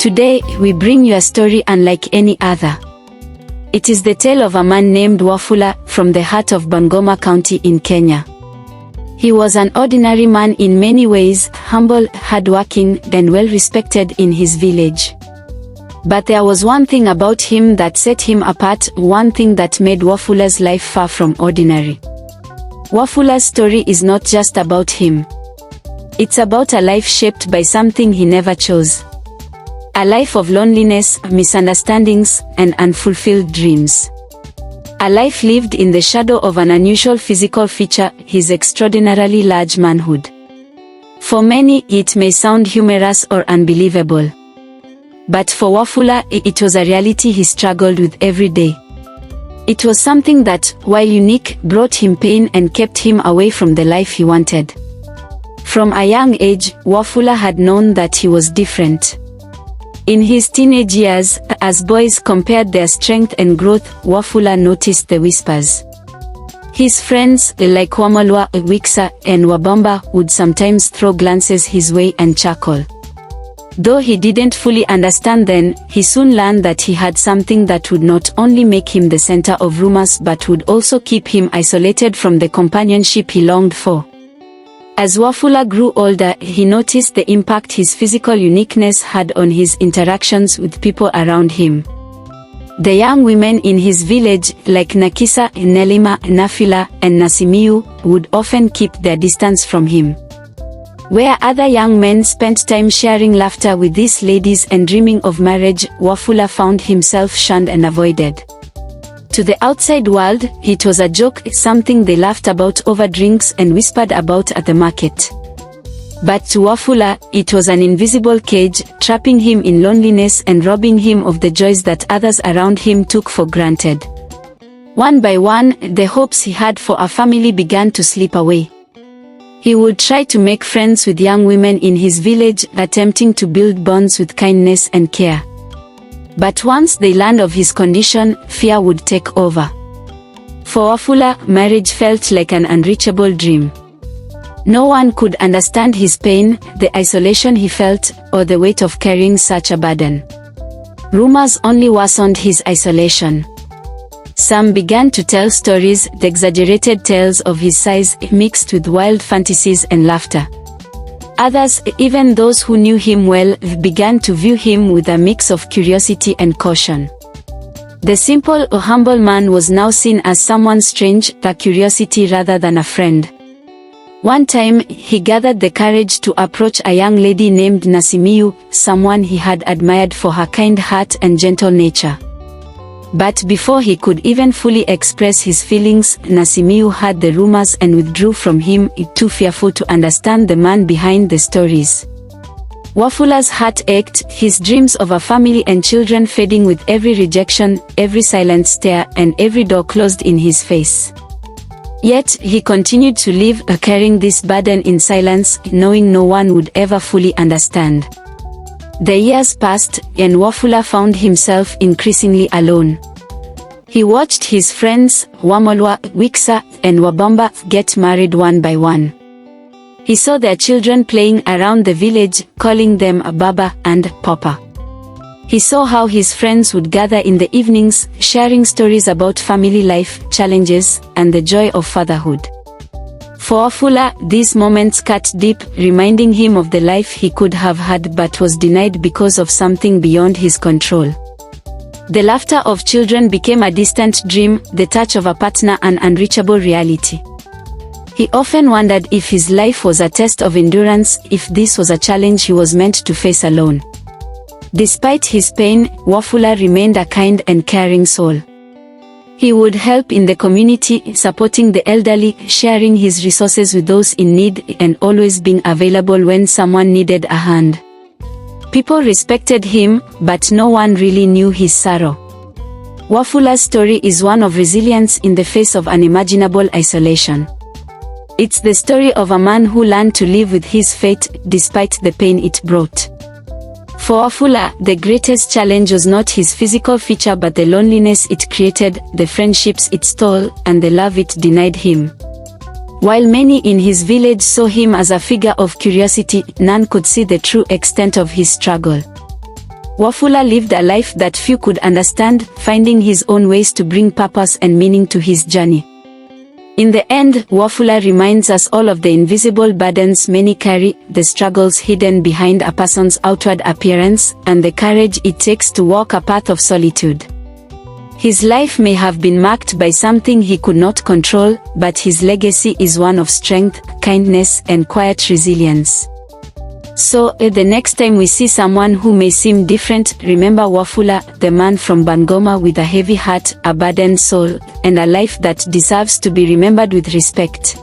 Today, we bring you a story unlike any other. It is the tale of a man named Wafula from the heart of Bungoma County in Kenya. He was an ordinary man in many ways, humble, hardworking, and well-respected in his village. But there was one thing about him that set him apart, one thing that made Wafula's life far from ordinary. Wafula's story is not just about him. It's about a life shaped by something he never chose. A life of loneliness, misunderstandings, and unfulfilled dreams. A life lived in the shadow of an unusual physical feature, his extraordinarily large manhood. For many, it may sound humorous or unbelievable. But for Wafula, it was a reality he struggled with every day. It was something that, while unique, brought him pain and kept him away from the life he wanted. From a young age, Wafula had known that he was different. In his teenage years, as boys compared their strength and growth, Wafula noticed the whispers. His friends, like Wamalwa, Wiksa, and Wabamba, would sometimes throw glances his way and chuckle. Though he didn't fully understand then, he soon learned that he had something that would not only make him the center of rumors but would also keep him isolated from the companionship he longed for. As Wafula grew older, he noticed the impact his physical uniqueness had on his interactions with people around him. The young women in his village, like Nakisa, Nelima, Nafila, and Nasimiu, would often keep their distance from him. Where other young men spent time sharing laughter with these ladies and dreaming of marriage, Wafula found himself shunned and avoided. To the outside world, it was a joke, something they laughed about over drinks and whispered about at the market. But to Wafula, it was an invisible cage, trapping him in loneliness and robbing him of the joys that others around him took for granted. One by one, the hopes he had for a family began to slip away. He would try to make friends with young women in his village, attempting to build bonds with kindness and care. But once they learned of his condition, fear would take over. For Wafula, marriage felt like an unreachable dream. No one could understand his pain, the isolation he felt, or the weight of carrying such a burden. Rumors only worsened his isolation. Some began to tell stories, the exaggerated tales of his size, mixed with wild fantasies and laughter. Others, even those who knew him well, began to view him with a mix of curiosity and caution. The simple or humble man was now seen as someone strange, a curiosity rather than a friend. One time, he gathered the courage to approach a young lady named Nasimiu, someone he had admired for her kind heart and gentle nature. But before he could even fully express his feelings, Nasimiu heard the rumors and withdrew from him, too fearful to understand the man behind the stories. Wafula's heart ached, his dreams of a family and children fading with every rejection, every silent stare, and every door closed in his face. Yet, he continued to live, carrying this burden in silence, knowing no one would ever fully understand. The years passed, and Wafula found himself increasingly alone. He watched his friends, Wamalwa, Wiksa, and Wabamba, get married one by one. He saw their children playing around the village, calling them Baba and Papa. He saw how his friends would gather in the evenings, sharing stories about family life, challenges, and the joy of fatherhood. For Wafula, these moments cut deep, reminding him of the life he could have had but was denied because of something beyond his control. The laughter of children became a distant dream, the touch of a partner an unreachable reality. He often wondered if his life was a test of endurance, if this was a challenge he was meant to face alone. Despite his pain, Wafula remained a kind and caring soul. He would help in the community, supporting the elderly, sharing his resources with those in need, and always being available when someone needed a hand. People respected him, but no one really knew his sorrow. Wafula's story is one of resilience in the face of unimaginable isolation. It's the story of a man who learned to live with his fate, despite the pain it brought. For Wafula, the greatest challenge was not his physical feature but the loneliness it created, the friendships it stole, and the love it denied him. While many in his village saw him as a figure of curiosity, none could see the true extent of his struggle. Wafula lived a life that few could understand, finding his own ways to bring purpose and meaning to his journey. In the end, Wafula reminds us all of the invisible burdens many carry, the struggles hidden behind a person's outward appearance, and the courage it takes to walk a path of solitude. His life may have been marked by something he could not control, but his legacy is one of strength, kindness, and quiet resilience. So, the next time we see someone who may seem different, remember Wafula, the man from Bungoma with a heavy heart, a burdened soul, and a life that deserves to be remembered with respect.